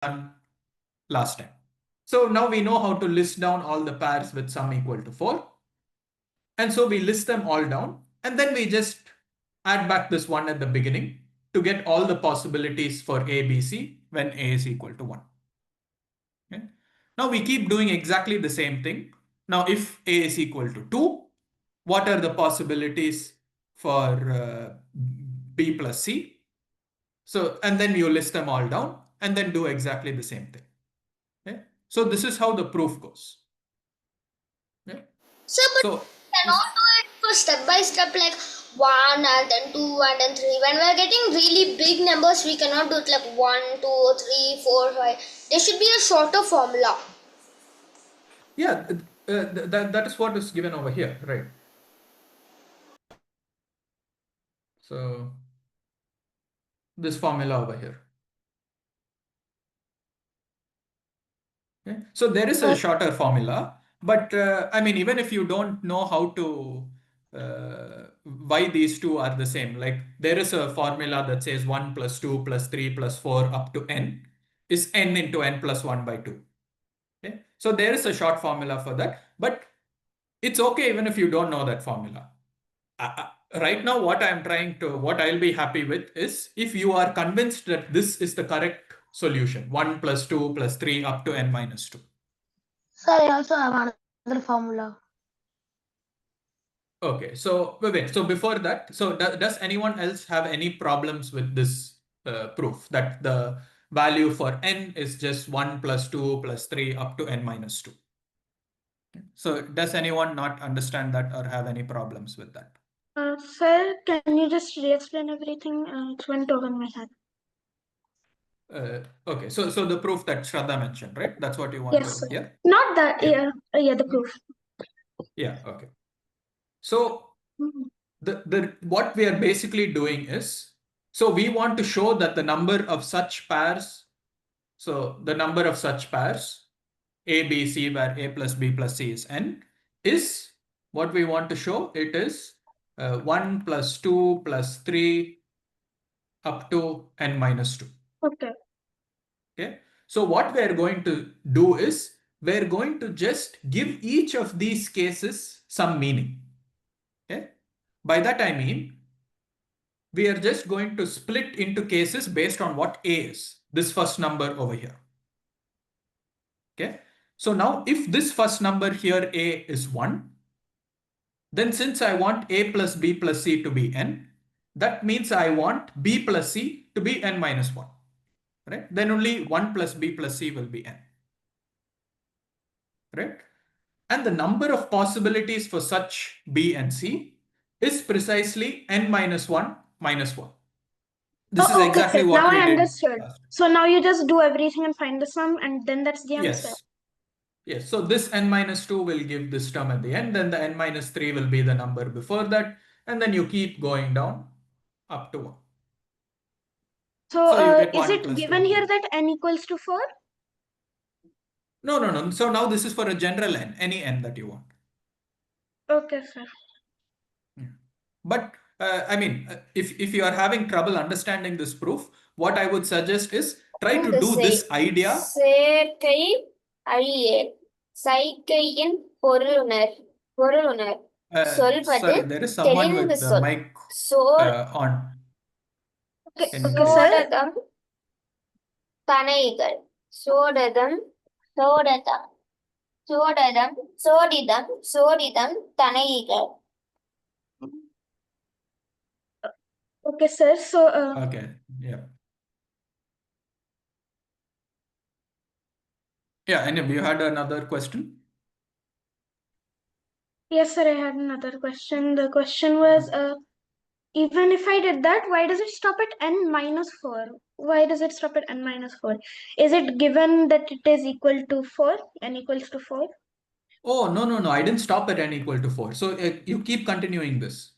done last time. So now we know how to list down all the pairs with sum equal to 4. And so we list them all down, and then we just add back this 1 at the beginning to get all the possibilities for A, B, C when A is equal to 1. Okay? Now we keep doing exactly the same thing. Now if A is equal to 2, what are the possibilities for B plus C? So, and then you list them all down and then do exactly the same thing. Okay? So this is how the proof goes. Okay? Sir, but So we cannot do it for step by step like 1 and then 2 and then 3. When we are getting really big numbers, we cannot do it like 1, 2, 3, 4, 5. There should be a shorter formula. yeah, that is what is given over here, right? So this formula over here. Okay? So there is a shorter formula, but I mean, even if you don't know how to why these two are the same, like there is a formula that says 1 plus 2 plus 3 plus 4 up to n is n into n plus 1 by 2. Okay? So there is a short formula for that, but it's okay even if you don't know that formula. Right now, what I'll be happy with is if you are convinced that this is the correct solution, 1 plus 2 plus 3 up to n minus 2. Sir, I also have another formula. Okay, so wait, so before that, so does anyone else have any problems with this proof that the value for n is just 1 plus 2 plus 3 up to n minus 2? So does anyone not understand that or have any problems with that? Sir, can you just re-explain everything? It went over my head. Okay, so the proof that Shraddha mentioned, right? That's what you want Yes, to sir. hear? Not that. Yeah. Yeah, the proof. Yeah, okay. So Mhm. the what we are basically doing is, so we want to show that the number of such pairs, so the number of such pairs, A, B, C, where A plus B plus C is n, is what we want to show. It is 1 plus 2 plus 3 up to n minus 2. Okay. Okay. So what we're going to do is we're going to just give each of these cases some meaning. Okay. By that I mean, we are just going to split into cases based on what A is, this first number over here. Okay. So now if this first number here A is 1, then since I want A plus B plus C to be n, that means I want B plus C to be n minus 1. Right? Then only 1 plus B plus C will be n. Right? And the number of possibilities for such B and C is precisely n minus 1 minus 1. This is Okay, exactly sir. what Now we I did understood. last time. So now you just do everything and find the sum, and then that's the answer. Yes. Yes. So this n minus 2 will give this term at the end, then the n minus 3 will be the number before that, and then you keep going down up to 1. So So you get is 1 it plus given 2 here plus. that n equals to 4? No, no, no. So now this is for a general n, any n that you want. Okay, sir. But I mean, if you are having trouble understanding this proof, what I would suggest is try to do this idea. சேர்க்கை அழியேல் சைகையின் பொருளுணர் சொல்வது Sorry, there is someone தெளிந்து with the சொல் mic Chor on. Okay, Can you okay, please? sir. சோடதம் தனைகள் சோடதம் சோடதம் சோடதம் சோடிதம் தனைகள். Okay, sir. So Okay, yeah. Yeah, and you had another question? yes, sir. I had another question. The question was, even if I did that, why does it stop at n minus 4? Why does it stop at n minus 4? Is it given that it is equal to 4? N equals to 4? Oh, no, no, no. I didn't stop at n equal to 4. So you keep continuing this.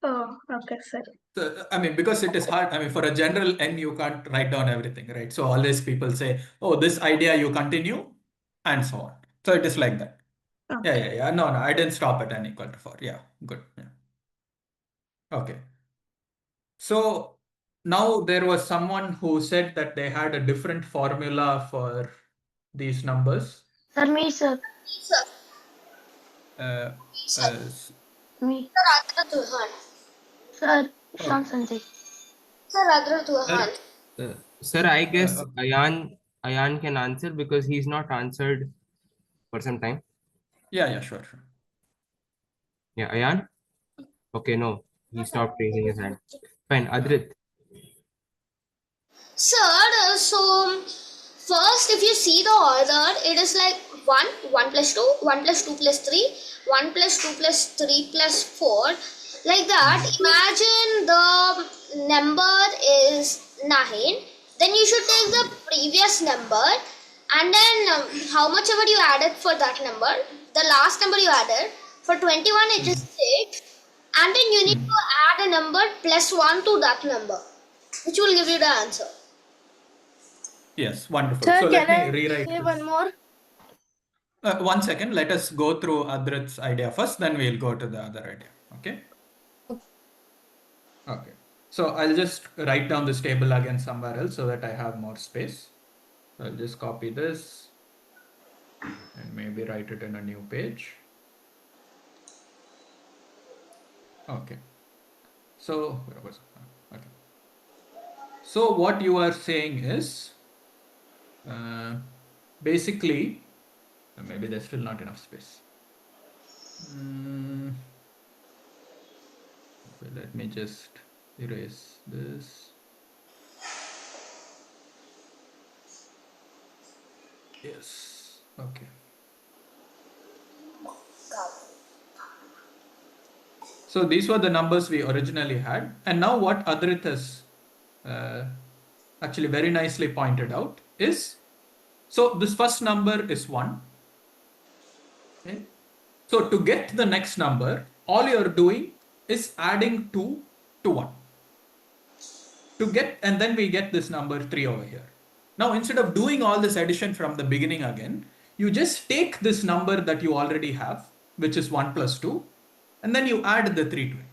Oh, okay, sir. So, I mean, because it is hard. I mean, for a general n, you can't write down everything, right? So always people say, oh, this idea you continue and so on. So it is like that. Yeah, Okay. yeah, yeah. No, no, I didn't stop at n equal to 4. Yeah, good. Yeah. Okay. So Now there was someone who said that they had a different formula for these numbers. Sir, me, sir. Sir, Uh, sir, s- Me. sir, Adra Turhan. Sir, Sean okay. Sanjay. Sir, Adra Sir, Turhan. sir, I guess Okay. Ayan can answer because he's not answered for some time. Yeah, sure, sure. Yeah, Ayan? Okay, no, he stopped raising his hand. Fine, Adrit. Sir, so first, if you see the order, it is like 1, 1 plus 2, 1 plus 2 plus 3, 1 plus 2 plus 3 plus 4. Like that, imagine the number is 9. Then you should take the previous number and then how much ever you added for that number, the last number you added, for 21 it is 6. And then you need to add a number plus 1 to that number, which will give you the answer. Yes, wonderful. Sir, So can let me I rewrite say this. one more? 1 second. Let us go through Adrit's idea first, then we'll go to the other idea. Okay. Okay. So I'll just write down this table again somewhere else so that I have more space. So I'll just copy this and maybe write it in a new page. Okay. So where was it? Okay. So what you are saying is uh, basically maybe there's still not enough space. Okay, let me just erase this. Yes. Okay. So these were the numbers we originally had. And now what Adrit has uh, actually very nicely pointed out is, so this first number is 1. Okay. So to get the next number, all you're doing is adding 2 to 1. To get, and then we get this number 3 over here. Now, instead of doing all this addition from the beginning again, you just take this number that you already have, which is 1 plus 2, and then you add the 3 to it.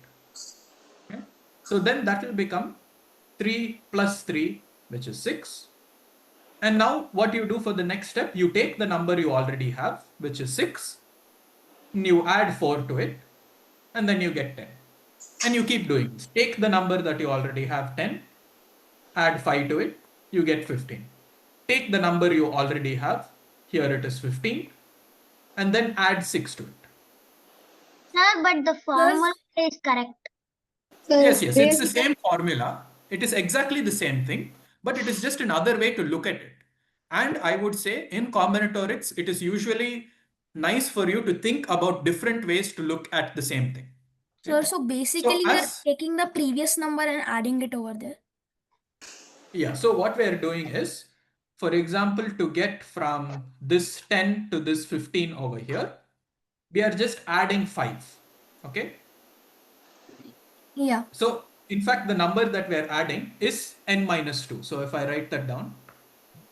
Okay? So then that will become 3 plus 3, which is 6. And now what you do for the next step, you take the number you already have, which is 6, and you add 4 to it, and then you get 10. And you keep doing this. Take the number that you already have, 10, add 5 to it, you get 15. Take the number you already have, here it is 15, and then add 6 to it. Sir, but the formula is correct. Yes, it's the same formula. It is exactly the same thing, but it is just another way to look at it. And I would say in combinatorics, it is usually nice for you to think about different ways to look at the same thing. Sir, Okay? so So basically we are taking the previous number and adding it over there. yeah, so what we're doing is, for example, to get from this 10 to this 15 over here, we are just adding 5. Okay? Yeah. So in fact, the number that we're adding is n minus 2. So if I write that down,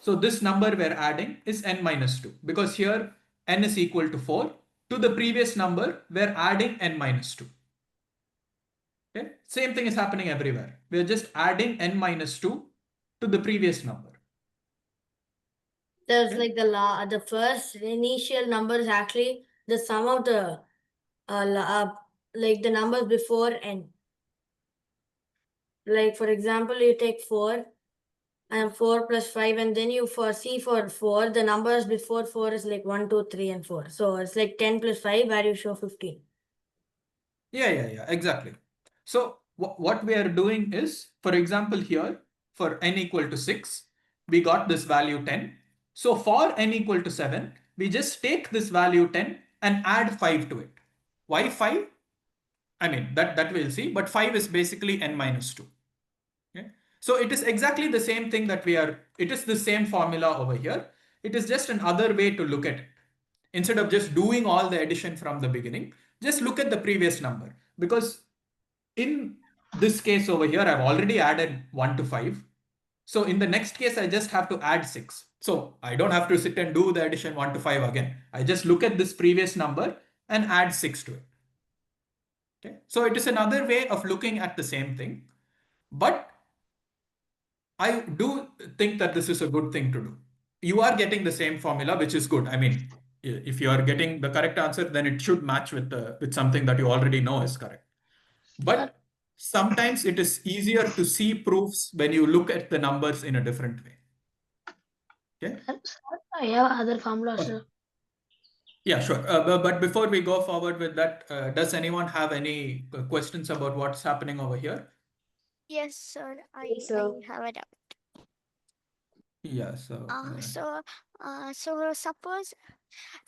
so this number we're adding is n minus 2 because here n is equal to 4. To the previous number, we're adding n minus 2. Okay? Same thing is happening everywhere. We're just adding n minus 2 to the previous number. There's like the first initial number is actually the sum of the like the numbers before n. Like for example, you take 4 and 4 plus 5, and then you foresee for 4 the numbers before 4 is like 1, 2, 3, and 4. So it's like 10 plus 5 where you show 15. Yeah, exactly. So what we are doing is, for example, here for n equal to 6, we got this value 10. So for n equal to 7, we just take this value 10 and add 5 to it. Why 5? I mean, that we'll see, but 5 is basically n minus 2. Okay? So it is exactly the same thing that it is the same formula over here. It is just another way to look at it. Instead of just doing all the addition from the beginning, just look at the previous number. Because in this case over here, I've already added 1 to 5. So in the next case, I just have to add 6. So I don't have to sit and do the addition 1 to 5 again. I just look at this previous number and add 6 to it. Okay. So it is another way of looking at the same thing. But I do think that this is a good thing to do. You are getting the same formula, which is good. I mean, if you are getting the correct answer, then it should match with something that you already know is correct. But sometimes it is easier to see proofs when you look at the numbers in a different way. Okay. I have other formulas, Okay. sir. Yeah, sure. But before we go forward with that, does anyone have any questions about what's happening over here? Yes, sir. Yes, sir. I have a doubt. Yeah. So. So suppose,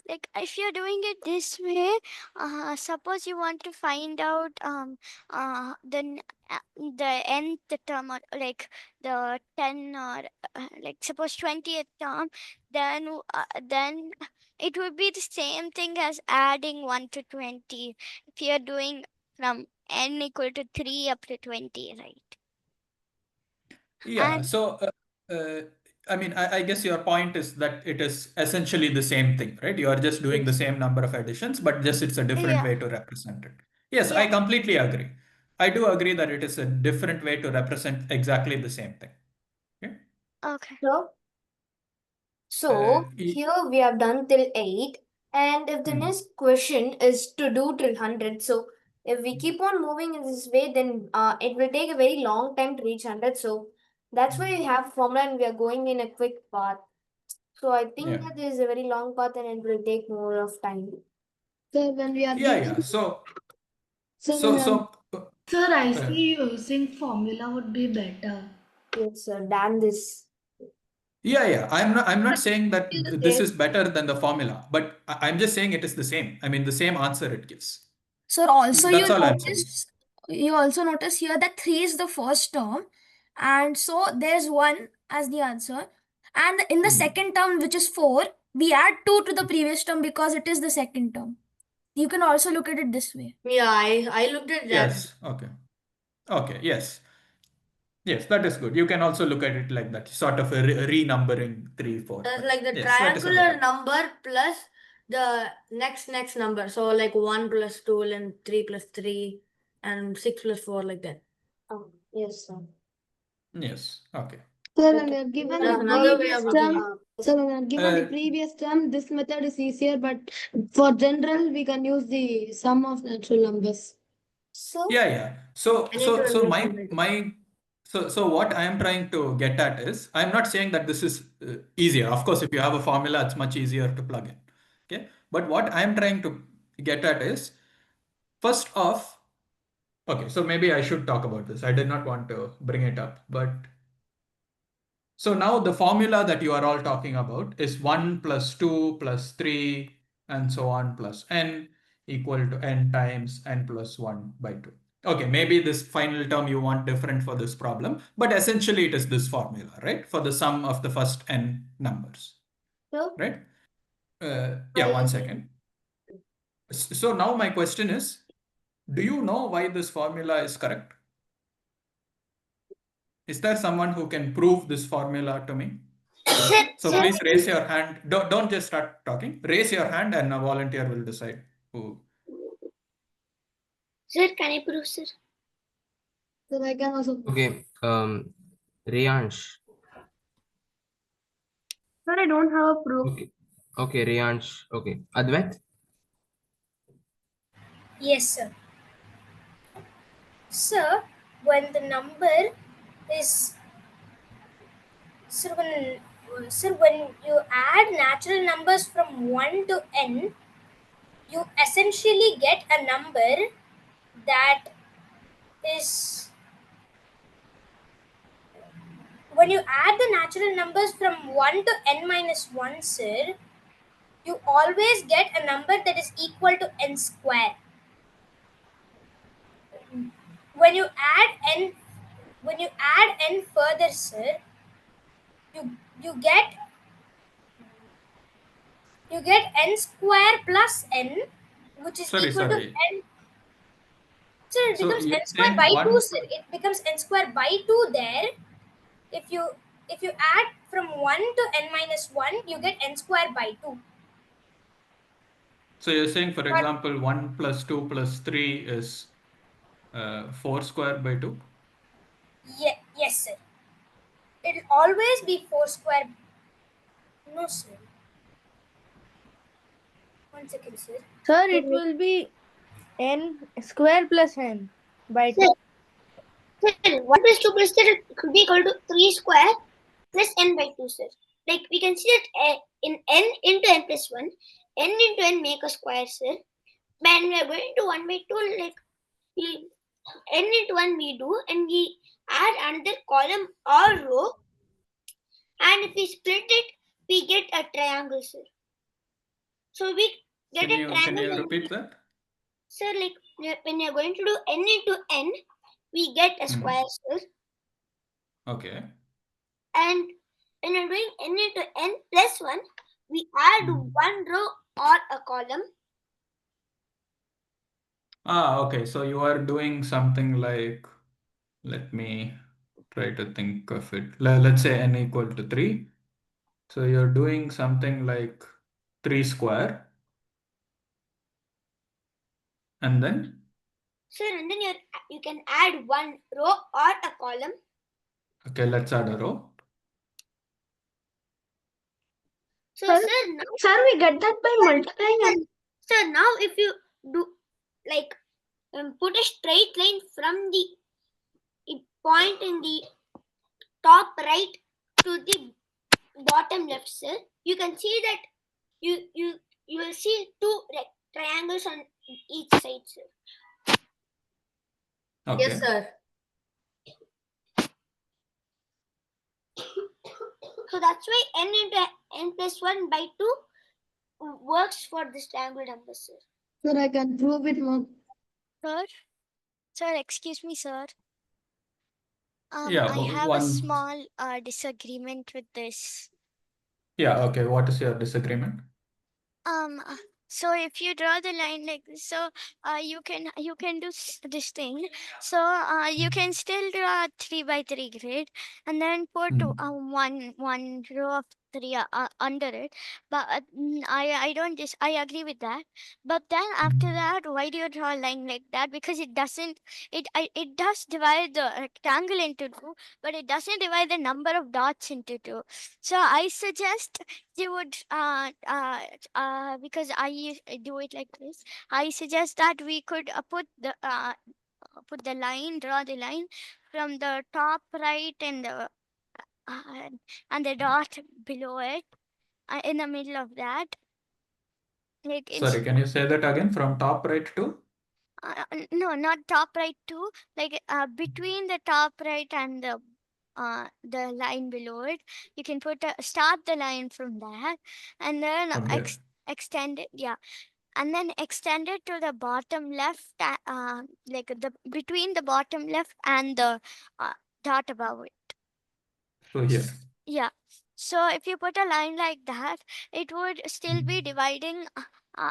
like, if you're doing it this way, suppose you want to find out the nth term, or like the 10, or like suppose 20th term, then it would be the same thing as adding 1 to 20 if you're doing from n equal to 3 up to 20, right? Yeah. And So. Uh, I mean, I guess your point is that it is essentially the same thing, right? You are just doing the Yes. same number of additions, but just it's a different yeah, way to represent it. Yes, I yeah, completely agree. I do agree that it is a different way to represent exactly the same thing. Okay. okay. So, so Y- here we have done till 8. And if the hmm. next question is to do till 100, so if we keep on moving in this way, then it will take a very long time to reach 100. So that's why we have formula and we are going in a quick path. So I think Yeah. that is a very long path and it will take more of time. Sir, when we are Yeah. given, Yeah. So. sir, So. So. Sir, I Uh, see using formula would be better. Yes, sir. Than this. Yeah, yeah. I'm not saying that Still the this same. is better than the formula, but I'm just saying it is the same. I mean, the same answer it gives. So also That's all I'm saying. you also notice here that 3 is the first term, and so there's 1 as the answer. And in the Hmm. second term, which is 4, we add 2 to the previous term because it is the second term. You can also look at it this way. Yeah, I looked at that. Yes. Okay. Okay. Yes. Yes, that is good. You can also look at it like that, sort of a renumbering 3, 4, That's 5. like the Yes, that is a triangular very number plus the next number. So like 1 plus 2 and 3 plus 3 and 6 plus 4 like that. Oh, yes, sir. yes. Okay. Sir, when we are given That's the another way previous of looking term, at it. sir, when we are given the Uh, previous term, this method is easier, but for general, we can use the sum of natural numbers. So yeah, yeah. So, I need to so, so understand my it. my so what I am trying to get at is I'm not saying that this is easier. Of course, if you have a formula, it's much easier to plug in. Okay. But what I am trying to get at is first off, okay, so maybe I should talk about this. I did not want to bring it up, but so now the formula that you are all talking about is 1 plus 2 plus 3 and so on plus n equal to n times n plus 1 by 2. Okay, maybe this final term you want different for this problem, but essentially it is this formula, right? For the sum of the first n numbers, So right? Yeah, one second. So now my question is, do you know why this formula is correct? Is there someone who can prove this formula to me? So Sir, please raise your hand. Don't just start talking. Raise your hand and a volunteer will decide who. sir, can I prove, sir? Sir, I can also. Okay. Riyansh. Sir, I don't have a proof. Okay. Okay, Riyansh. Okay. Advait. Yes, sir. Sir, when the number is sir when you add natural numbers from 1 to n, you essentially get a number that is, when you add the natural numbers from 1 to n minus 1, sir, you always get a number that is equal to n square. When you add n further, sir, you get n square plus n, which is Sorry, equal to sorry. n. So it So becomes you're n square saying by 2, one. sir. It becomes n square by 2 there. If you add from 1 to n minus 1, you get n square by 2. So you're saying, for But example, 1 plus 2 plus 3 is 4 square by 2. yes, sir. It'll always be 4 square. No, sir. 1 second, sir. Sir, it will be n square plus n by Sir, 2. sir, 1 plus 2 plus 3 could be equal to 3 square plus n by 2, sir. Like we can see that in n into n plus 1, n into n make a square, sir. When we are going to 1 by 2, like we, n into 1 we do, and we add another column or row, and if we split it, we get a triangle, sir. So we get a triangle. Can you repeat that? Sir, like when you're going to do n into n, we get a square, sir. Okay. And when you're doing n into n plus 1, we add one row or a column. Okay. So you are doing something like, let me try to think of it. Let's say n equal to 3. So you're doing something like 3 square. And then? Sir, and then you can add one row or a column. Okay, let's add a row. So, Sir, sir, now, sir, we get that by multiplying and sir, now if you do like put a straight line from the point in the top right to the bottom left, sir, you can see that you will see two triangles on each side, sir. Okay. Yes, sir. So that's why n into n plus 1 by 2 works for this triangle number, sir. Sir, I can prove it more. Sir? Sir, excuse me, sir. Yeah, I have a one. small disagreement with this. Yeah, okay. What is your disagreement? So if you draw the line like this, so you can do this thing. So you can still draw 3 by 3 grid, and then put one row of 3 under it. But I don't I agree with that. But then after that, why do you draw a line like that? Because it doesn't, it does divide the rectangle into 2, but it doesn't divide the number of dots into 2. So I suggest you would because do it like this. I suggest that we could put the line, draw the line from the top right uh, and the dot below it, in the middle of that. Like Sorry, can you say that again? From top right to? no, not top right too. Like between the top right and the line below it, you can start the line from there, and then From there. extend it. Yeah, and then extend it to the bottom left, like the between the bottom left and the dot above it. So here. Yeah. So if you put a line like that, it would still be dividing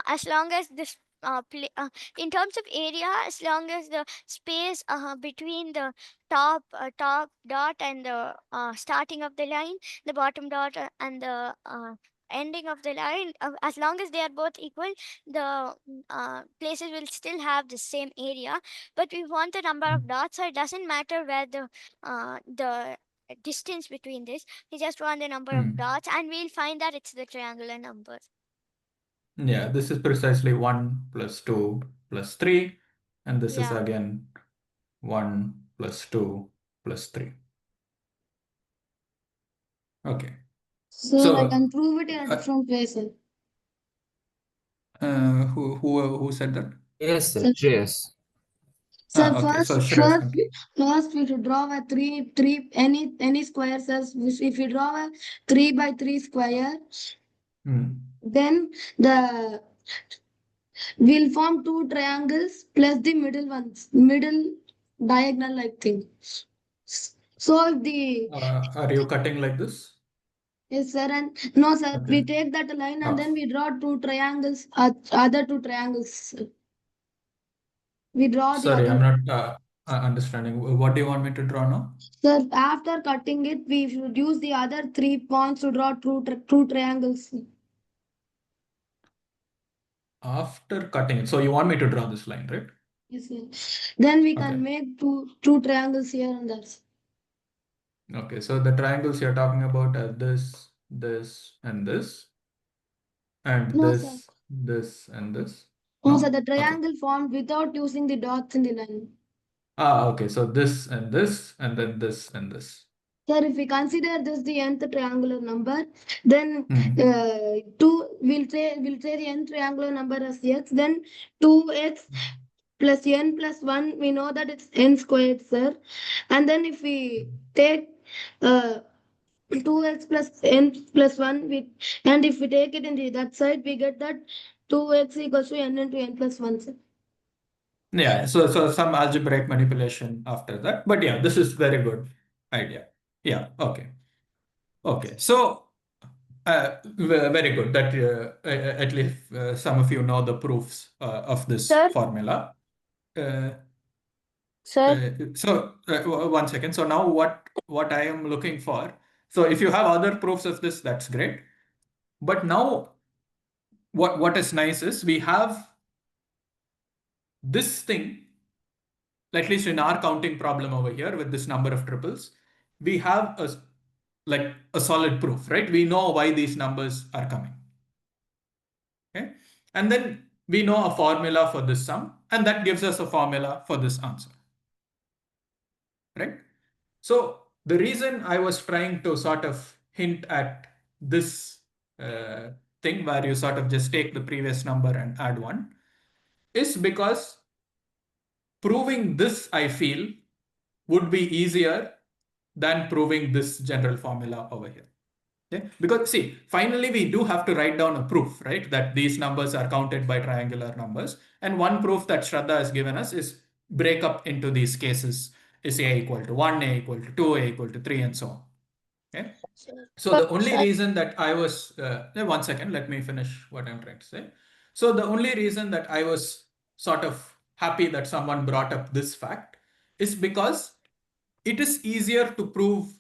as long as this in terms of area, as long as the space between the top dot and the starting of the line, the bottom dot and the ending of the line, as long as they are both equal, the places will still have the same area. But we want the number of dots, so it doesn't matter where the distance between this. We just want the number of dots, and we'll find that it's the triangular number. Yeah, this is precisely 1 plus 2 plus 3, and this is Yeah. again 1 plus 2 plus 3. Okay. Sir, So, I can prove it in a different way, sir. who said that? Yes, sir. Sir, Shreyas. sir, Okay, so first, Shreyas, first we should draw a any square. Sir, if we draw a 3 by 3 square, then the we'll form two triangles plus the middle diagonal like thing. So if the are you cutting like this? yes, sir, and no, sir, Okay. we take that line and then we draw two triangles, other two triangles. We draw the Sorry, other. I'm not understanding. What do you want me to draw now? Sir, after cutting it, we should use the other 3 points to draw two triangles. After cutting it. So you want me to draw this line, right? Yes, sir. Then we Okay. can make two triangles here and there. Okay, so the triangles you're talking about are this, and this, and No, sir. this, and this. No, sir. No? The Okay. triangle formed without using the dots in the line. Okay, so this, and then this, and this. Sir, if we consider this the nth triangular number, then Hmm. two we'll say the nth triangular number as x. Then 2x plus n plus 1, we know that it's n squared, sir. And then if we take uh, 2x plus n plus 1, and if we take it in the that side, we get that 2x equals to n into n plus 1, sir. Yeah, so some algebraic manipulation after that. But yeah, this is very good idea. Yeah, okay. Okay, so very good that at least some of you know the proofs of this Sir, formula. Uh, sir, one second. So now what I am looking for. So if you have other proofs of this, that's great. But now what is nice is we have this thing, at least in our counting problem over here with this number of triples, we have a solid proof, right? We know why these numbers are coming. Okay. And then we know a formula for this sum, and that gives us a formula for this answer. Right? So the reason I was trying to sort of hint at this thing where you sort of just take the previous number and add one is because proving this, I feel, would be easier than proving this general formula over here. Okay? Because see, finally we do have to write down a proof, right? That these numbers are counted by triangular numbers. And one proof that Shraddha has given us is break up into these cases is a equal to 1, a equal to 2, a equal to 3, and so on. Okay? So the only reason that I was, one second, let me finish what I'm trying to say. So the only reason that I was sort of happy that someone brought up this fact is because it is easier to prove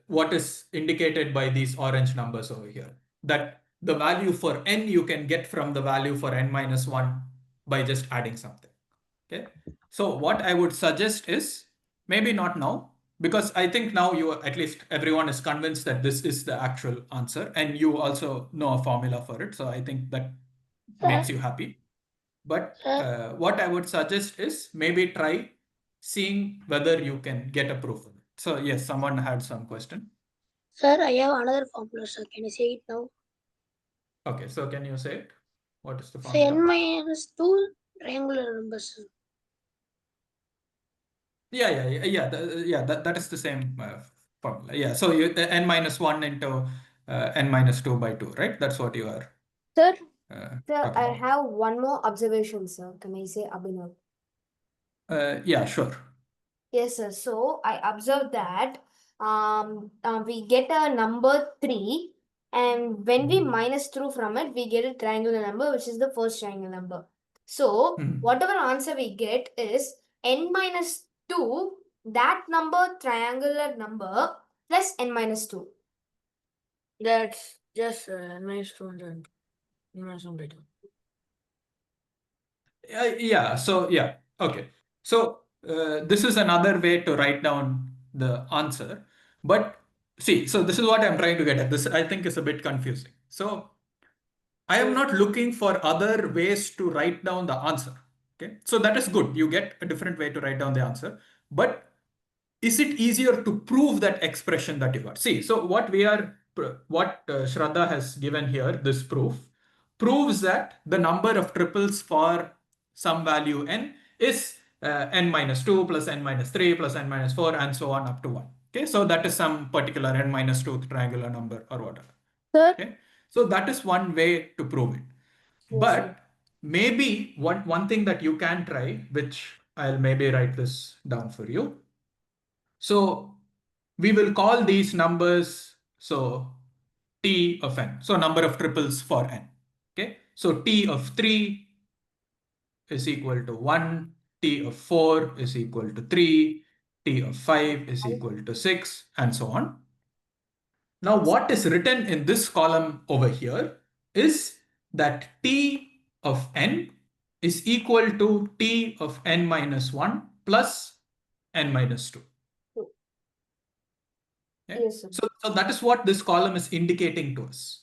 what is indicated by these orange numbers over here. That the value for n you can get from the value for n minus 1 by just adding something. Okay. So what I would suggest is maybe not now, because I think now you at least everyone is convinced that this is the actual answer and you also know a formula for it. So I think that makes you happy. But what I would suggest is maybe try seeing whether you can get a proof of it. So yes, someone had some question. Sir, I have another formula, sir. Can you say it now? Okay, so can you say it? What is the Say n formula? minus 2 triangular numbers, sir. That is the same formula. Yeah, so you n minus 1 into n minus 2 by 2, right? That's what you are sir, Sir, talking I about. have one more observation, sir. Can I say, Abhinav? Yeah, sure. Yes, sir. So I observed that we get a number 3, and when we minus through from it, we get a triangular number, which is the first triangular number. So whatever answer we get is n minus 2, that number, triangular number, plus n minus 2. That's just nice to learn. Nice and better. Okay. So this is another way to write down the answer. But see, so this is what I'm trying to get at. This I think is a bit confusing. So I am not looking for other ways to write down the answer. Okay. So that is good. You get a different way to write down the answer. But is it easier to prove that expression that you got? See, so what Shraddha has given here, this proof, proves that the number of triples for some value n is n minus 2 plus n minus 3 plus n minus 4 and so on up to 1. Okay, so that is some particular n minus 2 triangular number or whatever. sir, Okay, so that is one way to prove it. Yes, sir. But maybe one thing that you can try, which I'll maybe write this down for you. So we will call these numbers, so T of n, so number of triples for n. Okay, so T of 3 is equal to 1, T of 4 is equal to 3, T of 5 is equal to 6, and so on. Now, what is written in this column over here is that T of n is equal to T of n minus 1 plus n minus 2. Okay? Yes, sir. So that is what this column is indicating to us.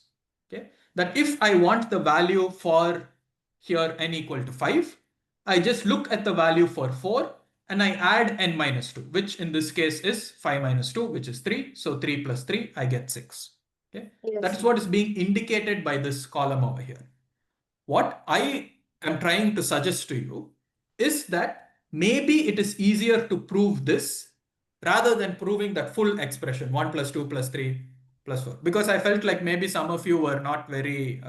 Okay? That if I want the value for here n equal to 5, I just look at the value for 4 and I add n minus 2, which in this case is 5 minus 2, which is 3. So 3 plus 3, I get 6. Okay? Yes, That is sir. what is being indicated by this column over here. What I am trying to suggest to you is that maybe it is easier to prove this rather than proving that full expression 1 plus 2 plus 3 plus 4. Because I felt like maybe some of you were not very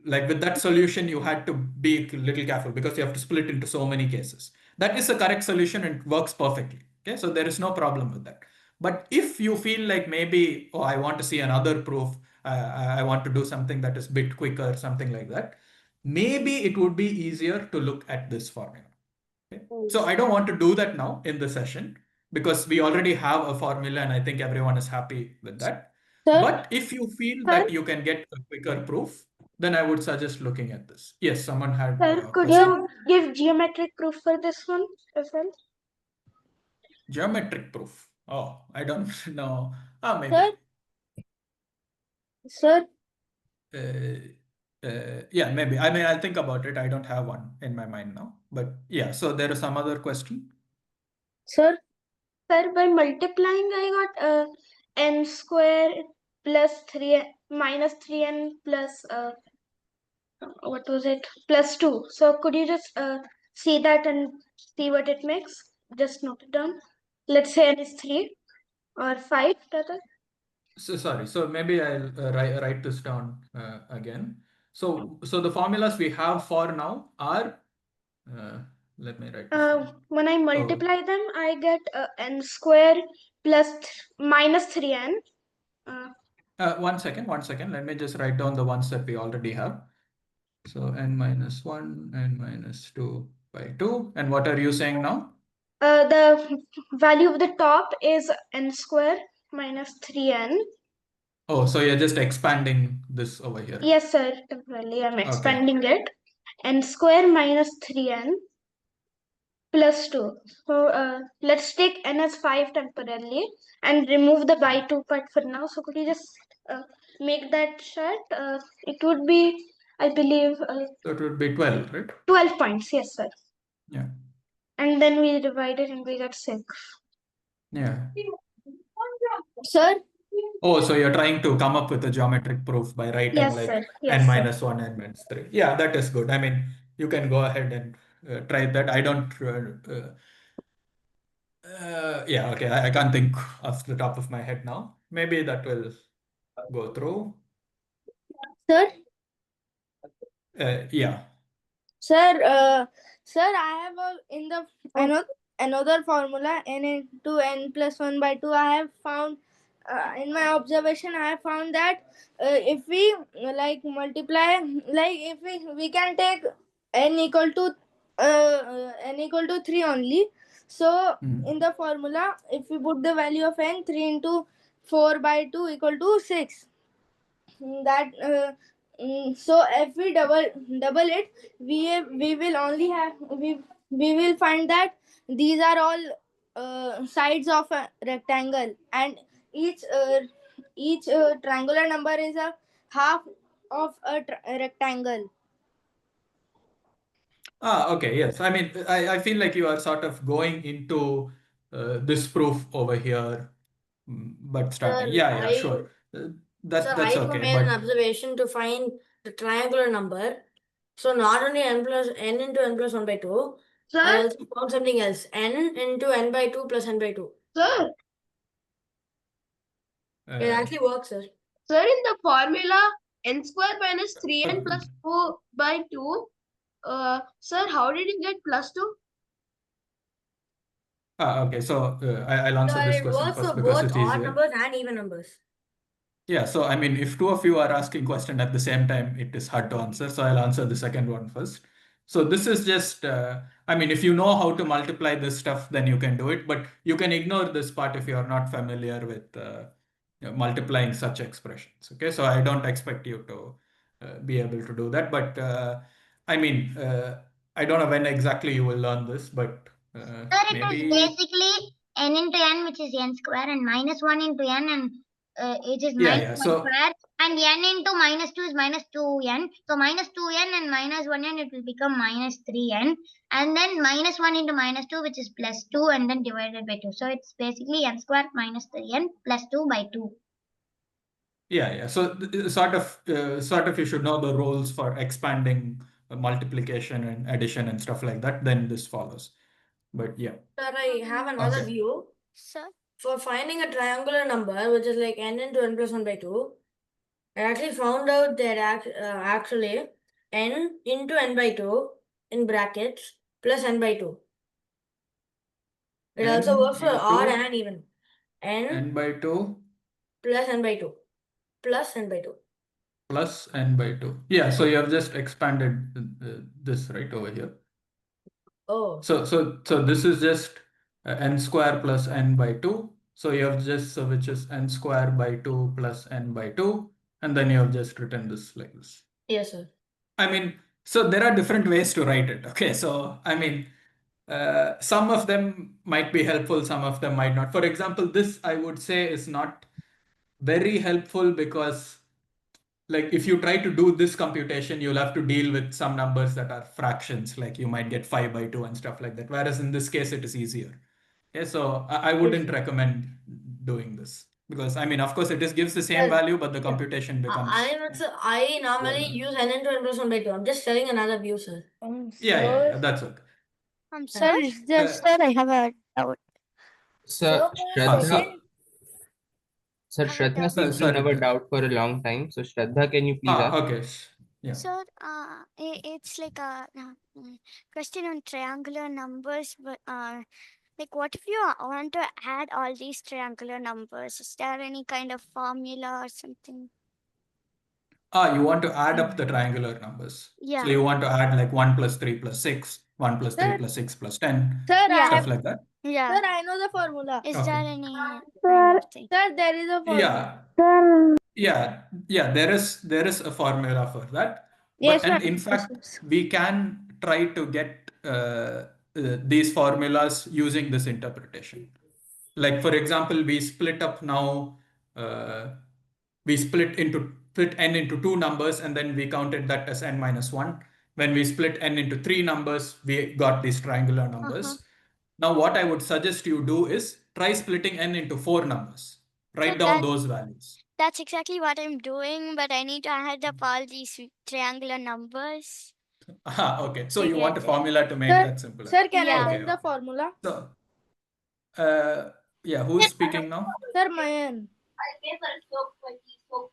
like with that solution, you had to be a little careful because you have to split into so many cases. That is the correct solution and it works perfectly. Okay, so there is no problem with that. But if you feel like maybe, oh, I want to see another proof, I want to do something that is a bit quicker, something like that, maybe it would be easier to look at this formula. Okay? So I don't want to do that now in the session because we already have a formula and I think everyone is happy with that. Sir, But if you feel Sir, that you can get a quicker proof, then I would suggest looking at this. Yes, someone had sir, a could question. you give geometric proof for this one as well? Geometric proof. Oh, I don't know. Ah, sir, maybe. sir, Yeah, maybe. I mean, I'll think about it. I don't have one in my mind now. But yeah, so there is some other question. sir, Sir, by multiplying, I got n square plus 3 minus 3n plus what was it? Plus 2. So could you just see that and see what it makes? Just note it down. Let's say n is 3 or 5 rather. So sorry. So maybe I'll write this down again. So the formulas we have for now are, uh, let me write this down. When I So multiply them, I get n square plus minus 3n. 1 second. Let me just write down the ones that we already have. So n minus 1, n minus 2 by 2. And what are you saying now? The value of the top is n square minus 3n. Oh, so you're just expanding this over here. Yes, sir. Temporarily, I'm Okay. expanding it. N square minus 3n plus 2. So let's take n as 5 temporarily and remove the by 2 part for now. So could you just make that chart? It would be, I believe, So it would be 12, right? 12 points. Yes, sir. Yeah. And then we divide it and we get 6. Yeah. sir, Oh, so you're trying to come up with a geometric proof by writing Yes, like sir. n Yes, sir. minus 1, n minus 3. Yeah, that is good. I mean, you can go ahead and try that. I don't, yeah, okay. I can't think off the top of my head now. Maybe that will go through. sir, Yeah. sir, sir, I have in the another formula n into n plus 1 by 2. I have found in my observation, I have found that if we like multiply, like if we can take n equal to n equal to 3 only. So in the formula, if we put the value of n, 3 into 4 by 2 equal to 6. That so if we double it, we will only have we will find that these are all sides of a rectangle, and each triangular number is a half of a rectangle. Ah, okay. Yes. I mean, I feel like you are sort of going into this proof over here, but starting. Sir, Yeah, yeah, I sure. That's I too okay. made an But observation to find the triangular number. So not only n into n plus 1 by 2, I Sir, also found something else. N into n by 2 plus n by 2. sir, It actually works, sir. sir, in the formula n square minus 3n plus 2 by 2, sir, how did you get plus 2? okay. So I'll answer Sir, this it question works first for because both it's odd easier. numbers and even numbers. Yeah, so I mean, if two of you are asking question at the same time, it is hard to answer. So I'll answer the second one first. So this is just, I mean, if you know how to multiply this stuff, then you can do it. But you can ignore this part if you are not familiar with multiplying such expressions. Okay, so I don't expect you to be able to do that. But I mean, I don't know when exactly you will learn this, but Sir, it is maybe. basically n into n, which is n square, and minus 1 into n, and it is Yeah, minus yeah. 1 So square, and n into minus 2 is minus 2n. So minus 2n and minus 1n, it will become minus 3n, and then minus 1 into minus 2, which is plus 2, and then divided by 2. So it's basically n square minus 3n plus 2 by 2. yeah. So sort of you should know the rules for expanding multiplication and addition and stuff like that. Then this follows. But yeah. Sir, I have another Okay. view. Sir, For finding a triangular number, which is like n into n plus 1 by 2, I actually found out that actually n into n by 2 in brackets plus n by 2. It also N works for odd into and even. n by 2 plus n by 2 plus n by 2. plus n by 2. Yeah, so you have just expanded this right over here. Oh. So this is just n square plus n by 2. So you have just, which is n square by 2 plus n by 2. And then you have just written this like this. Yes, sir. I mean, so there are different ways to write it. Okay, so I mean, some of them might be helpful, some of them might not. For example, this I would say is not very helpful because, like, if you try to do this computation, you'll have to deal with some numbers that are fractions, like you might get 5 by 2 and stuff like that. Whereas in this case, it is easier. Yeah, so I wouldn't recommend doing this because, I mean, of course, it gives the same value, but the computation becomes. I normally use n into n plus 1 by 2. I'm just telling another view, sir. Yeah, that's okay. sir, sir, I have a doubt. Sir, Ah, Shraddha, Sir, I have a Shraddha doubt. seems to sorry. never doubt for a long time. So, Shraddha, can you please ask? Okay. Yeah. Sir, it's like a question on triangular numbers, but like what if you want to add all these triangular numbers? Is there any kind of formula or something? You want to add up the triangular numbers. Yeah. So you want to add like 1 plus 3 plus 6, 1 plus 3 plus 6 plus 10, Sir, Yeah. stuff like that. Yeah. Sir, I know the formula. Is Okay. there any kind of thing? Sir, there is a formula. Yeah. There is a formula for that. Yes, And ma'am. in fact, we can try to get these formulas using this interpretation. Like for example, we split up now. We split n into two numbers, and then we counted that as n minus 1. When we split n into three numbers, we got these triangular numbers. Now, what I would suggest you do is try splitting n into four numbers. Write down those values. That's exactly what I'm doing, but I need to add up all these triangular numbers. Okay. So to you want a get it. formula to make that simpler. Sir, can I Yeah. tell the formula? So, yeah, who's speaking now? Sir, Mayan.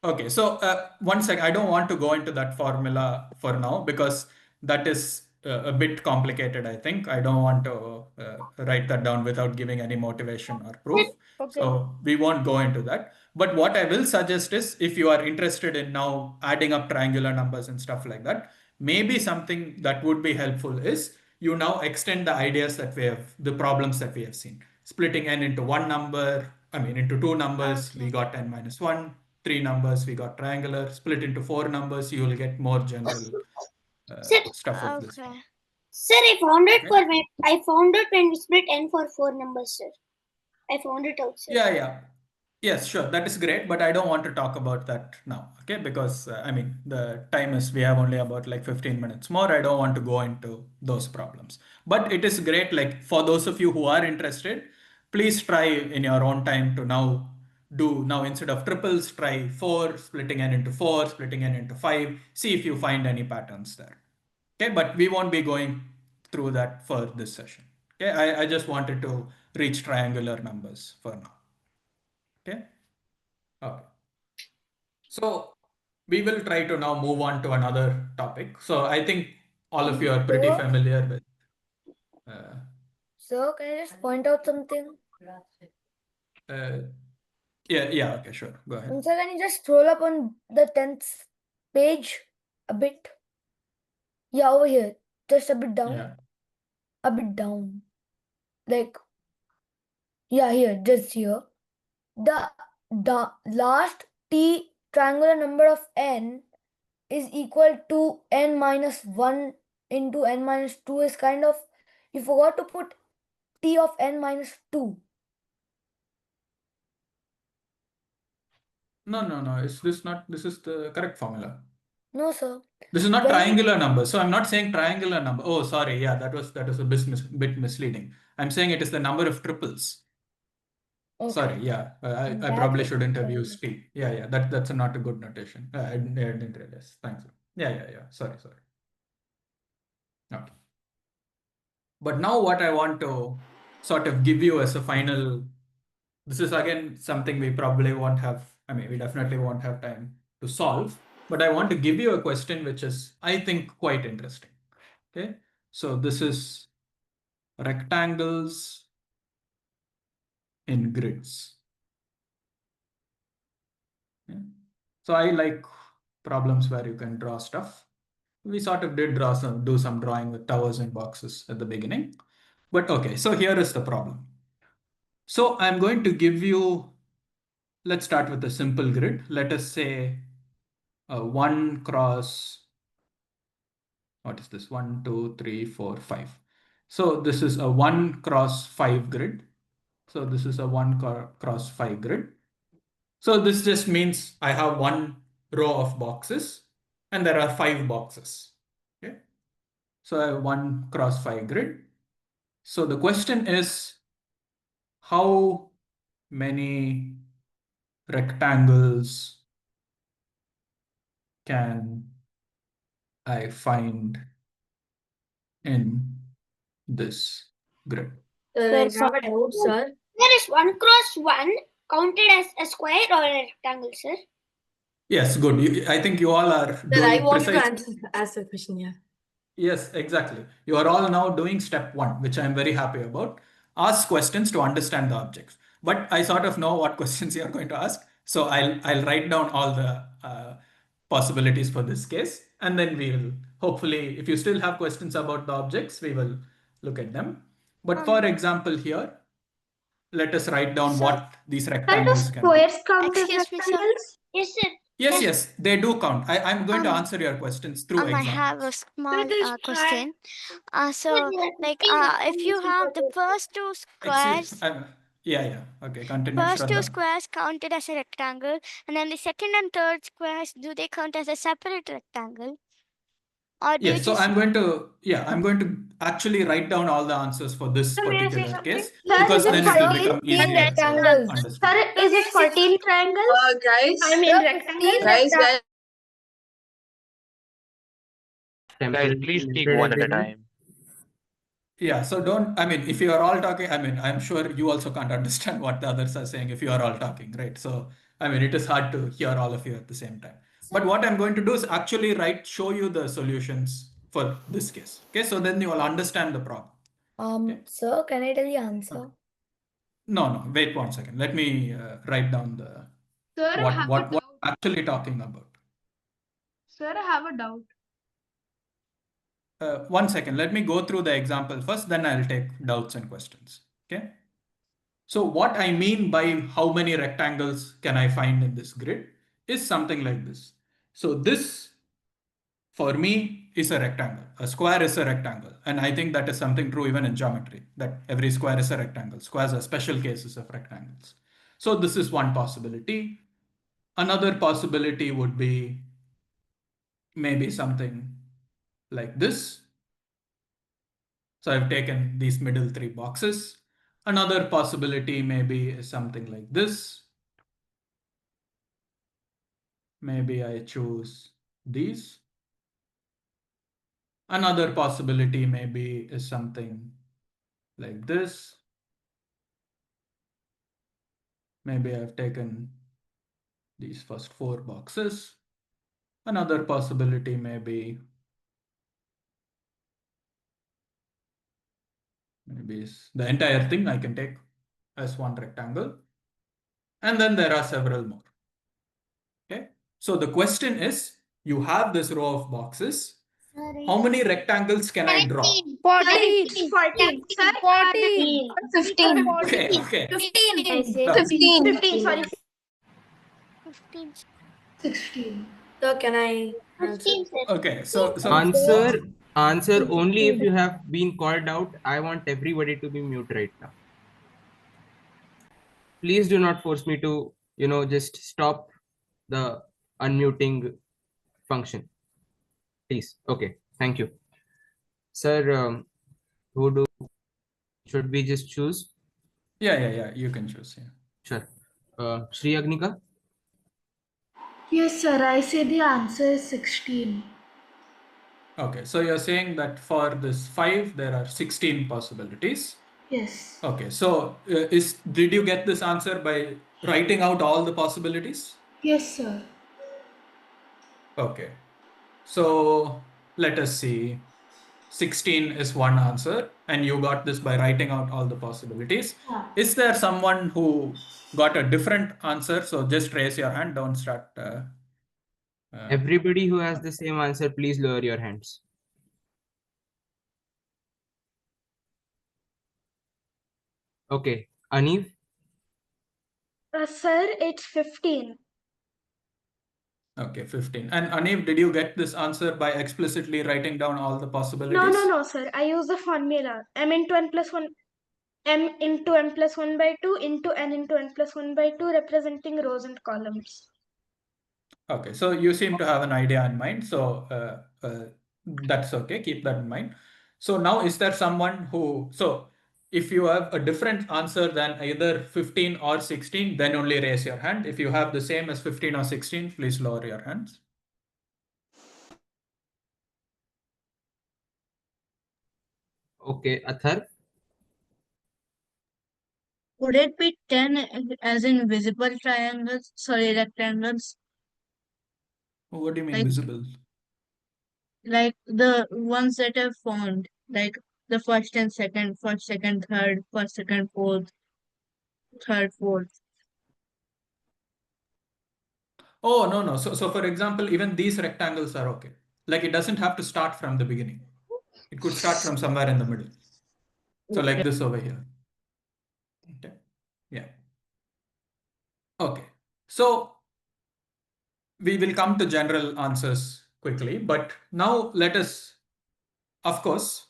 Okay, so one sec, I don't want to go into that formula for now because that is a bit complicated, I think. I don't want to write that down without giving any motivation or proof. Okay. So we won't go into that. But what I will suggest is if you are interested in now adding up triangular numbers and stuff like that, maybe something that would be helpful is you now extend the ideas that we have, the problems that we have seen. Splitting n into one number, I mean, into two numbers, we got n minus 1. Three numbers, we got triangular. Split into four numbers, you will get more general stuff of this. Okay. Sir, I found it when we split n for four numbers, sir. I found it out, sir. Yeah. Yes, sure. That is great, but I don't want to talk about that now, okay? Because I mean, the time is, we have only about like 15 minutes more. I don't want to go into those problems. But it is great, like for those of you who are interested, please try in your own time to now instead of triples, try 4, splitting n into 4, splitting n into 5, see if you find any patterns there. Okay, but we won't be going through that for this session. Okay, I just wanted to reach triangular numbers for now. Okay. So we will try to now move on to another topic. So I think all of you are pretty familiar with. So, can I just point out something? Yeah. Okay, sure. Go ahead. And so, can you just scroll up on the 10th page a bit? Yeah, over here. Just a bit down. Yeah. A bit down. Like, yeah, here, just here. The last t triangular number of n is equal to n minus 1 into n minus 2 is kind of, you forgot to put t of n minus 2. No. Is this not? This is the correct formula. No, sir. This is not When- triangular number. So I'm not saying triangular number. Oh, sorry. Yeah, that was a bit misleading. I'm saying it is the number of triples. Okay. Sorry. Yeah, I probably shouldn't have used T. Yeah. That's not a good notation. I didn't realize. Thanks. Yeah. Sorry. Okay. But now what I want to sort of give you as a final, this is again something we probably won't have, I mean, we definitely won't have time to solve, but I want to give you a question which is, I think, quite interesting. Okay. So this is rectangles in grids. Yeah. So I like problems where you can draw stuff. We sort of did do some drawing with towers and boxes at the beginning. But okay, so here is the problem. So I'm going to give you, let's start with a simple grid. Let us say 1 cross, what is this? 1, 2, 3, 4, 5. So this is a 1 cross 5 grid. So this is a 1 cross 5 grid. So this just means I have one row of boxes and there are 5 boxes. Okay. So I have 1 cross 5 grid. So the question is, how many rectangles can I find in this grid? I have a doubt, sir. There is 1 cross 1 counted as a square or a rectangle, sir? Yes, good. I think you all are Sir, doing I wanted precise. to ask the question, yeah. Yes, exactly. You are all now doing step 1, which I'm very happy about. Ask questions to understand the objects. But I sort of know what questions you are going to ask. So I'll write down all the possibilities for this case. And then we will hopefully, if you still have questions about the objects, we will look at them. But for example, here, let us write down what these rectangles can be. Squares count as Excuse me, sir. rectangles? Yes, sir. Yes, they do count. I'm going to answer your questions through I have a examples. small question. So, like, if you have the first two Excuse. squares, Yeah. Okay, continue, first two Shraddha. squares counted as a rectangle, and then the second and third squares, do they count as a separate rectangle? Or do you Yes, so just I'm going to actually write down all the answers for this Sir, may I say particular something? case Sir, because is it then it will 14 become easier to rectangles. understand. Sir, is it 14 triangles? Guys, I mean rectangles? guys. Guys, please speak one at a time. Yeah, so don't, I mean, if you are all talking, I mean, I'm sure you also can't understand what the others are saying if you are all talking, right? So, I mean, it is hard to hear all of you at the same time. But what I'm going to do is actually show you the solutions for this case. Okay, so then you will understand the problem. Okay. Sir, can I tell the answer? No, wait 1 second. Let me write down the Sir, what I'm actually talking about. Sir, I have a doubt. 1 second. Let me go through the example first, then I'll take doubts and questions. Okay. So what I mean by how many rectangles can I find in this grid is something like this. So this, for me, is a rectangle. A square is a rectangle. And I think that is something true even in geometry, that every square is a rectangle. Squares are special cases of rectangles. So this is one possibility. Another possibility would be maybe something like this. So I've taken these middle 3 boxes. Another possibility maybe is something like this. Maybe I choose these. Another possibility maybe is something like this. Maybe I've taken these first 4 boxes. Another possibility maybe is the entire thing I can take as one rectangle. And then there are several more. Okay. So the question is, you have this row of boxes. How many rectangles can I draw? 14. 14. Sir, 14. 15. Okay. 15. I say No. 15, sorry. 15? 16. So can I answer? 15, sir. Okay, so Answer only if you have been called out. I want everybody to be mute right now. Please do not force me to, just stop the unmuting function, please. Okay, thank you. Sir, who do should we just choose? Yeah. You can choose. Yeah. Sure. Shri Agnika? Yes, sir. I say the answer is 16. Okay, so you're saying that for this 5, there are 16 possibilities. Yes. Okay, so did you get this answer by writing out all the possibilities? Yes, sir. Okay, so let us see. 16 is one answer, and you got this by writing out all the possibilities. Ah. Is there someone who got a different answer? So just raise your hand, don't start. Everybody who has the same answer, please lower your hands. Okay, Anif? Sir, it's 15. Okay, 15. And Anif, did you get this answer by explicitly writing down all the possibilities? No, sir. I use the formula m into n plus 1, m into n plus 1 by 2 into n into n plus 1 by 2, representing rows and columns. Okay, so you seem to have an idea in mind. So that's okay. Keep that in mind. So now, is there someone who, so if you have a different answer than either 15 or 16, then only raise your hand. If you have the same as 15 or 16, please lower your hands. Okay, Athar? Would it be 10 as in visible triangles? Sorry, rectangles? What do you mean Like visible? like the ones that are formed, like the first, second, third, first, second, fourth, third, fourth. Oh, no. So for example, even these rectangles are okay. Like it doesn't have to start from the beginning. It could start from somewhere in the middle. So like Okay. this over here. Okay. Yeah. Okay. So we will come to general answers quickly, but now let us, of course,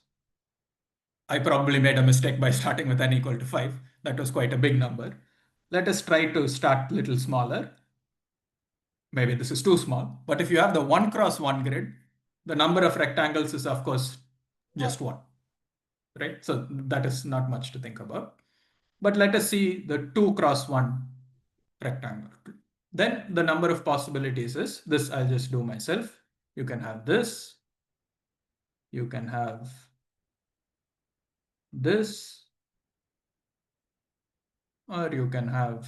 I probably made a mistake by starting with n equal to 5. That was quite a big number. Let us try to start a little smaller. Maybe this is too small, but if you have the 1 cross 1 grid, the number of rectangles is, of course, just 1, right? So that is not much to think about. But let us see the 2 cross 1 rectangle. Then the number of possibilities is this. I'll just do myself. You can have this. You can have this, or you can have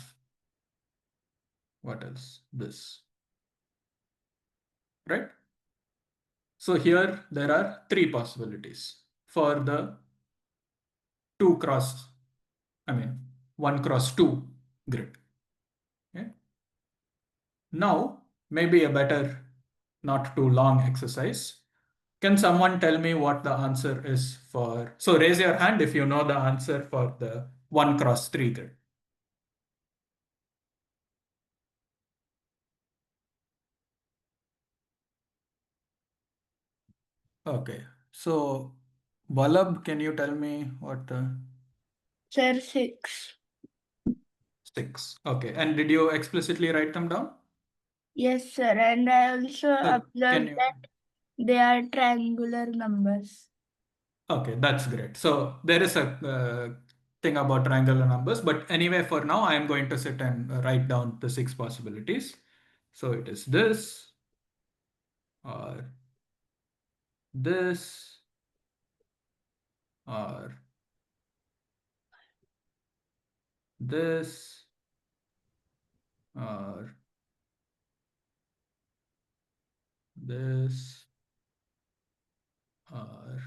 what else? This, right? So here there are 3 possibilities for the 2 cross, 1 cross 2 grid. Okay. Now, maybe a better, not too long exercise. Can someone tell me what the answer is for? So raise your hand if you know the answer for the 1 cross 3 grid. Okay. So Vallabh, can you tell me what the Sir, 6. 6? Okay. And did you explicitly write them down? Yes, sir. And I also Can observed you? that they are triangular numbers. Okay, that's great. So there is a thing about triangular numbers, but anyway, for now, I am going to sit and write down the 6 possibilities. So it is this, or this, or this, or this, or,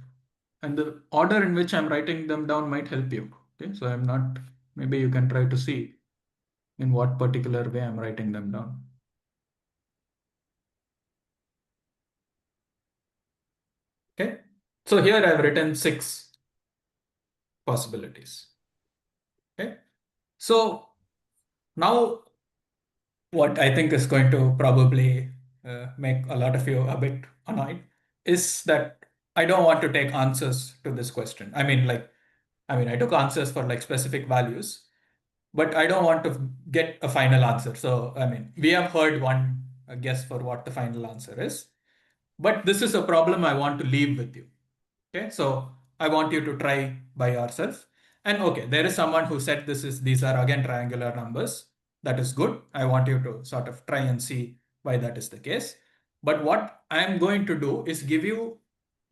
and the order in which I'm writing them down might help you. Okay, so I'm not, maybe you can try to see in what particular way I'm writing them down. Okay, so here I've written 6 possibilities. Okay, so now what I think is going to probably make a lot of you a bit annoyed is that I don't want to take answers to this question. I took answers for like specific values, but I don't want to get a final answer. So, I mean, we have heard one guess for what the final answer is, but this is a problem I want to leave with you. Okay, so I want you to try by yourself. And okay, there is someone who said these are again triangular numbers. That is good. I want you to sort of try and see why that is the case. But what I am going to do is give you,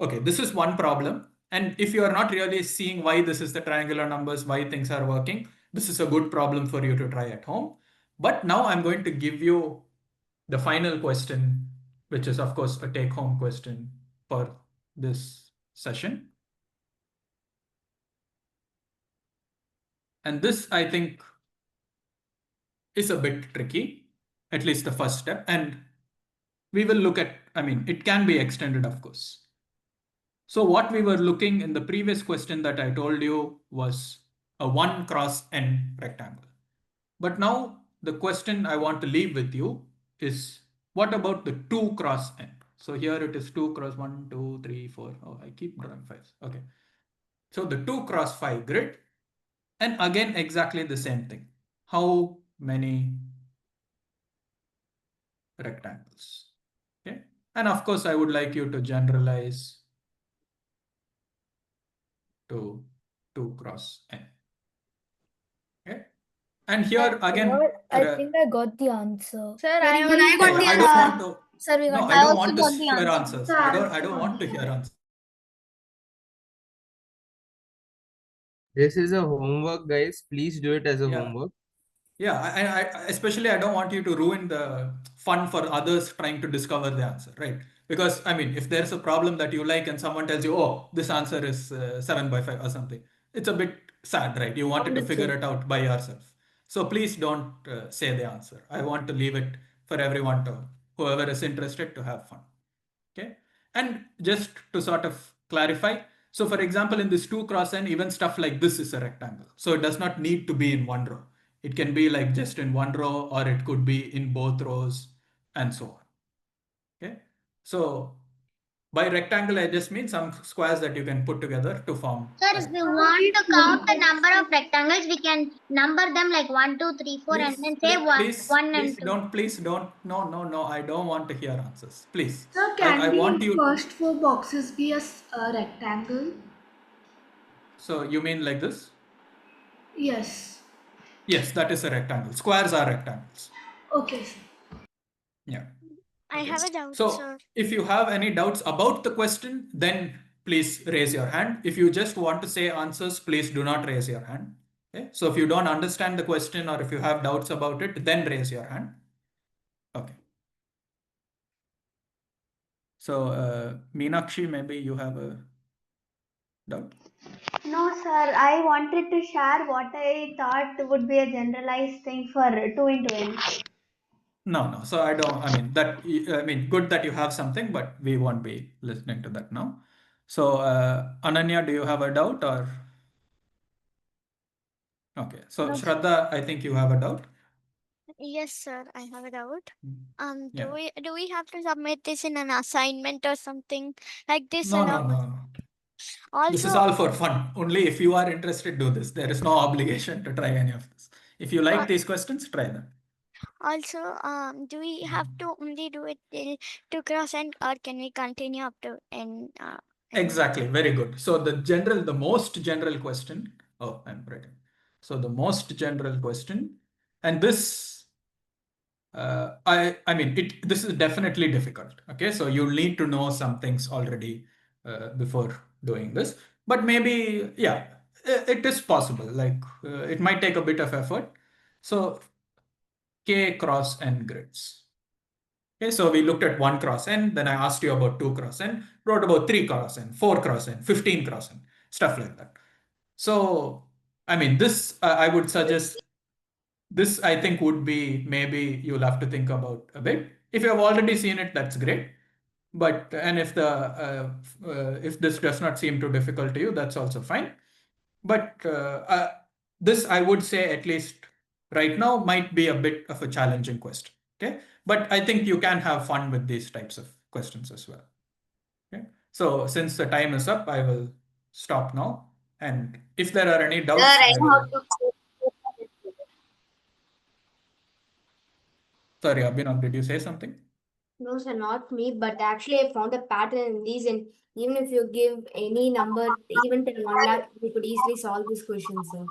okay, this is one problem. And if you are not really seeing why this is the triangular numbers, why things are working, this is a good problem for you to try at home. But now I'm going to give you the final question, which is of course a take home question for this session. And this, I think, is a bit tricky, at least the first step. And we will look at, I mean, it can be extended, of course. So what we were looking in the previous question that I told you was a 1 cross n rectangle. But now the question I want to leave with you is, what about the 2 cross n? So here it is 2 cross 1, 2, 3, 4. Oh, I keep drawing 5s. Okay. So the 2 cross 5 grid, and again exactly the same thing. How many rectangles? Okay. And of course, I would like you to generalize to 2 cross n. Okay. And here again, I think I got the answer. Sir, Sir, I even already I got the I answer. don't want to. Sir, we No, got I I the don't also want to got the hear answer. answers. Sir, I I don't. I also don't got want the to hear answer. answers. This is a homework, guys. Please do it as a Yeah. homework. Yeah, especially I don't want you to ruin the fun for others trying to discover the answer, right? Because I mean, if there's a problem that you like and someone tells you, "Oh, this answer is 7 by 5" or something, it's a bit sad, right? You wanted to figure it out by yourself. So please don't say the answer. I want to leave it for everyone to, whoever is interested, to have fun. Okay. And just to sort of clarify, so for example, in this 2 cross n, even stuff like this is a rectangle. So it does not need to be in one row. It can be like just in one row, or it could be in both rows, and so on. Okay. So by rectangle, I just mean some squares that you can put together to form Sir, a if we rectangle. want to count the number of rectangles, we can number them like 1, 2, 3, 4, and Please, then say one and two. please don't. No, no, no. I don't want to hear answers. Please. Sir, I can want the you. first four boxes be a rectangle? So you mean like this? Yes. Yes, that is a rectangle. Squares are rectangles. Okay, sir. Yeah. I Okay. have a doubt, So sir. if you have any doubts about the question, then please raise your hand. If you just want to say answers, please do not raise your hand. Okay. So if you don't understand the question, or if you have doubts about it, then raise your hand. Okay. So Meenakshi, maybe you have a doubt. No, sir. I wanted to share what I thought would be a generalized thing for 2 into n. No, no. So I don't, I mean, good that you have something, but we won't be listening to that now. So Ananya, do you have a doubt, or? Okay. So No. Shraddha, I think you have a doubt. Yes, sir, I have a doubt. Do Yeah. we have to submit this in an assignment or something like this? No, And no, no, no. This is also, all for fun. Only if you are interested, do this. There is no obligation to try any of this. If you uh, like these questions, try them. do we have to only do it till 2 cross n, or can we continue up to n? Exactly. Very good. So the most general question. Oh, I'm writing. So the most general question, and this, I mean, this is definitely difficult. Okay. So you need to know some things already before doing this, but maybe, yeah, it is possible. Like it might take a bit of effort. So K cross N grids. Okay, so we looked at 1 cross N, then I asked you about 2 cross N, wrote about 3 cross N, 4 cross N, 15 cross N, stuff like that. So, I mean, this, I would suggest, this I think would be, maybe you'll have to think about a bit. If you have already seen it, that's great. But, and if this does not seem too difficult to you, that's also fine. But this, I would say, at least right now, might be a bit of a challenging question. Okay. But I think you can have fun with these types of questions as well. Okay. So since the time is up, I will stop now. And if there are any Sir, doubts, I I know how will. to. Sorry, Abhinav, did you say something? No, sir, not me, but actually I found a pattern in these, and even if you give any number, even till 1 lakh, we could easily solve this question, sir.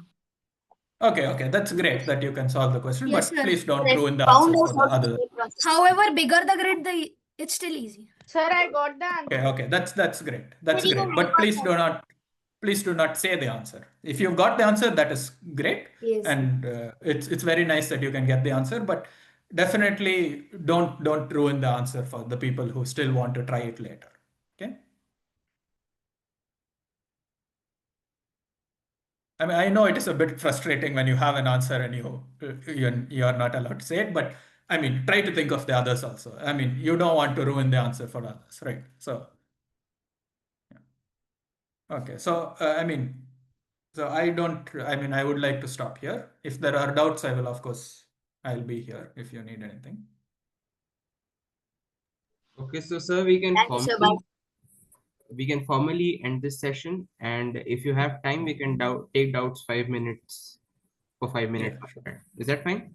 Okay, that's great that you can solve the question, Yes, but sir. please don't I ruin the found answers out for the how to other. do the process. However, bigger the grid, it's still easy. Sir, I got the answer. Okay, that's great. That's Sir, even great. I But got please do not say the answer. If you've got the answer, that is great, yes, sir. and it's very nice that you can get the answer. But definitely don't ruin the answer for the people who still want to try it later. Okay. I mean, I know it is a bit frustrating when you have an answer and you are not allowed to say it, but I mean, try to think of the others also. I mean, you don't want to ruin the answer for others, right? So, yeah. Okay. So, I mean, I would like to stop here. If there are doubts, I will, of course, I'll be here if you need anything. Okay, so sir, we can Thank you, sir. Bye. formally end this session, and if you have time, we can take doubts 5 minutes for 5 minutes. Yeah, sure. Is that fine?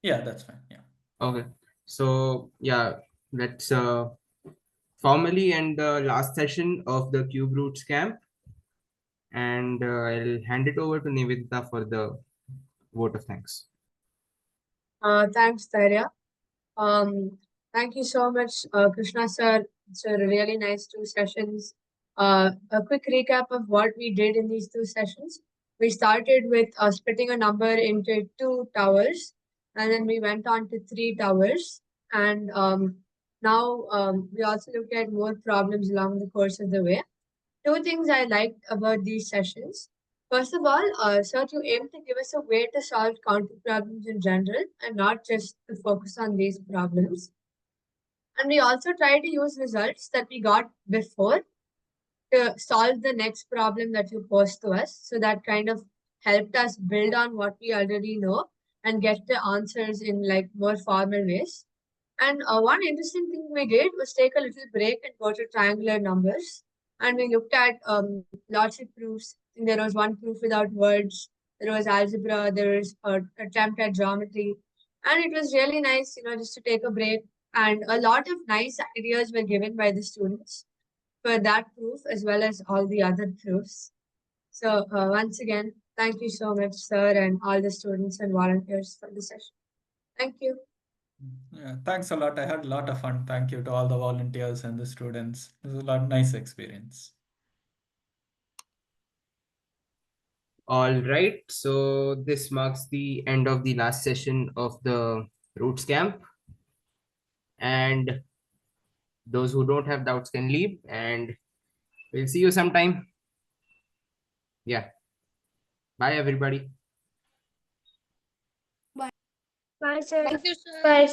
Yeah, that's fine. Yeah. Okay. So yeah, let's formally end the last session of the Cube Roots camp, and I'll hand it over to Nivedita for the vote of thanks. Thanks, Tarya. Thank you so much, Krishna sir. It's a really nice 2 sessions. A quick recap of what we did in these 2 sessions. We started with splitting a number into 2 towers, and then we went on to 3 towers. And now we also looked at more problems along the course of the way. 2 things I liked about these sessions. First of all, sir, you aim to give us a way to solve counter problems in general and not just to focus on these problems. And we also try to use results that we got before to solve the next problem that you posed to us. So that kind of helped us build on what we already know and get the answers in like more formal ways. And one interesting thing we did was take a little break and go to triangular numbers. And we looked at logic proofs. And there was one proof without words. There was algebra. There was attempt at geometry. And it was really nice, just to take a break. And a lot of nice ideas were given by the students for that proof as well as all the other proofs. So once again, thank you so much, sir, and all the students and volunteers for the session. Thank you. Yeah, thanks a lot. I had a lot of fun. Thank you to all the volunteers and the students. It was a lot nice experience. All right, so this marks the end of the last session of the Roots camp, and those who don't have doubts can leave, and we'll see you sometime. Yeah. Bye, everybody. Bye, sir. Thank you, sir. Bye.